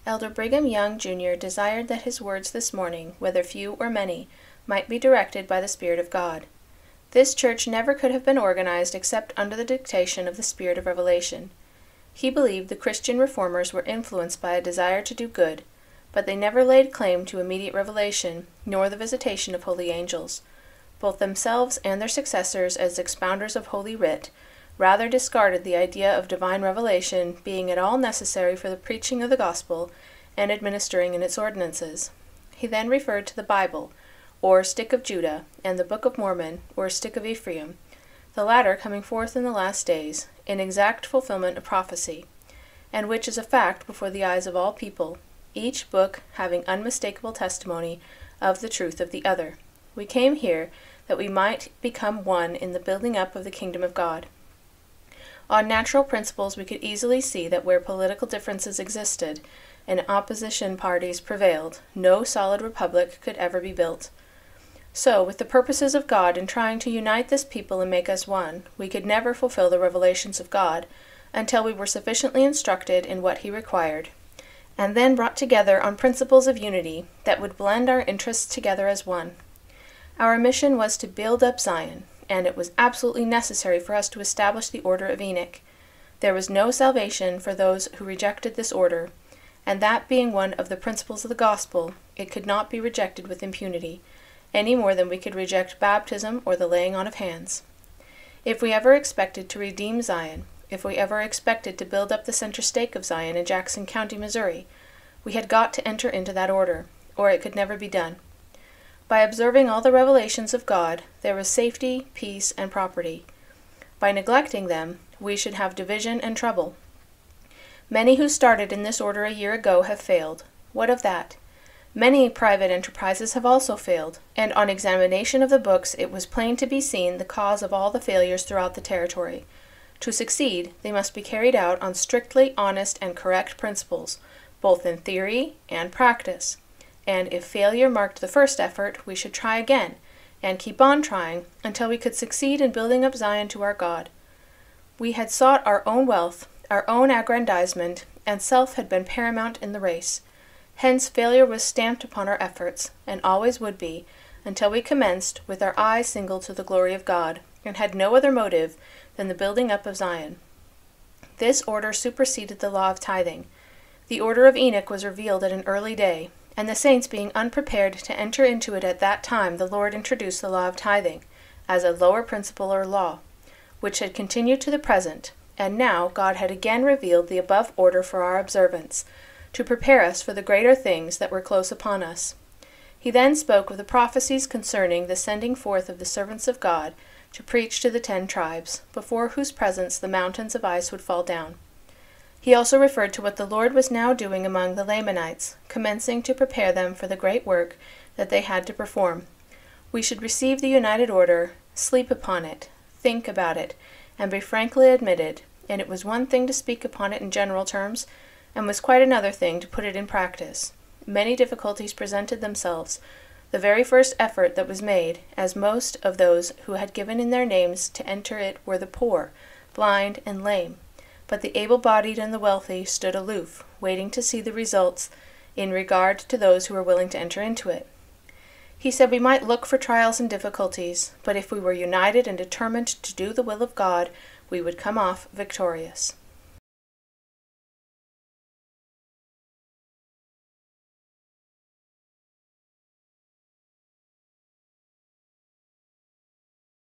Elder Brigham Young, Jr. desired that his words this morning, whether few or many, might be directed by the Spirit of God. This church never could have been organized except under the dictation of the Spirit of revelation. He believed the Christian reformers were influenced by a desire to do good, but they never laid claim to immediate revelation, nor the visitation of holy angels. Both themselves and their successors as expounders of Holy Writ rather discarded the idea of divine revelation being at all necessary for the preaching of the gospel and administering in its ordinances. He then referred to the Bible, or Stick of Judah, and the Book of Mormon, or Stick of Ephraim, the latter coming forth in the last days, in exact fulfillment of prophecy, and which is a fact before the eyes of all people, each book having unmistakable testimony of the truth of the other. We came here that we might become one in the building up of the kingdom of God. On natural principles we could easily see that where political differences existed and opposition parties prevailed, no solid republic could ever be built. So, with the purposes of God in trying to unite this people and make us one, we could never fulfill the revelations of God until we were sufficiently instructed in what He required, and then brought together on principles of unity that would blend our interests together as one. Our mission was to build up Zion, and it was absolutely necessary for us to establish the order of Enoch. There was no salvation for those who rejected this order, and that being one of the principles of the gospel, it could not be rejected with impunity, any more than we could reject baptism or the laying on of hands. If we ever expected to redeem Zion, if we ever expected to build up the center stake of Zion in Jackson County, Missouri, we had got to enter into that order, or it could never be done. By observing all the revelations of God, there was safety, peace, and property. By neglecting them, we should have division and trouble. Many who started in this order a year ago have failed. What of that? Many private enterprises have also failed, and on examination of the books it was plain to be seen the cause of all the failures throughout the territory. To succeed, they must be carried out on strictly honest and correct principles, both in theory and practice. And if failure marked the first effort, we should try again, and keep on trying, until we could succeed in building up Zion to our God. We had sought our own wealth, our own aggrandizement, and self had been paramount in the race. Hence failure was stamped upon our efforts, and always would be, until we commenced with our eyes single to the glory of God, and had no other motive than the building up of Zion. This order superseded the law of tithing. The order of Enoch was revealed at an early day, and the saints being unprepared to enter into it at that time, the Lord introduced the law of tithing, as a lower principle or law, which had continued to the present, and now God had again revealed the above order for our observance, to prepare us for the greater things that were close upon us. He then spoke of the prophecies concerning the sending forth of the servants of God to preach to the 10 tribes, before whose presence the mountains of ice would fall down. He also referred to what the Lord was now doing among the Lamanites, commencing to prepare them for the great work that they had to perform. We should receive the united order, sleep upon it, think about it, and be frankly admitted, and it was one thing to speak upon it in general terms, and was quite another thing to put it in practice. Many difficulties presented themselves, the very first effort that was made, as most of those who had given in their names to enter it were the poor, blind, and lame. But the able-bodied and the wealthy stood aloof, waiting to see the results in regard to those who were willing to enter into it. He said we might look for trials and difficulties, but if we were united and determined to do the will of God, we would come off victorious.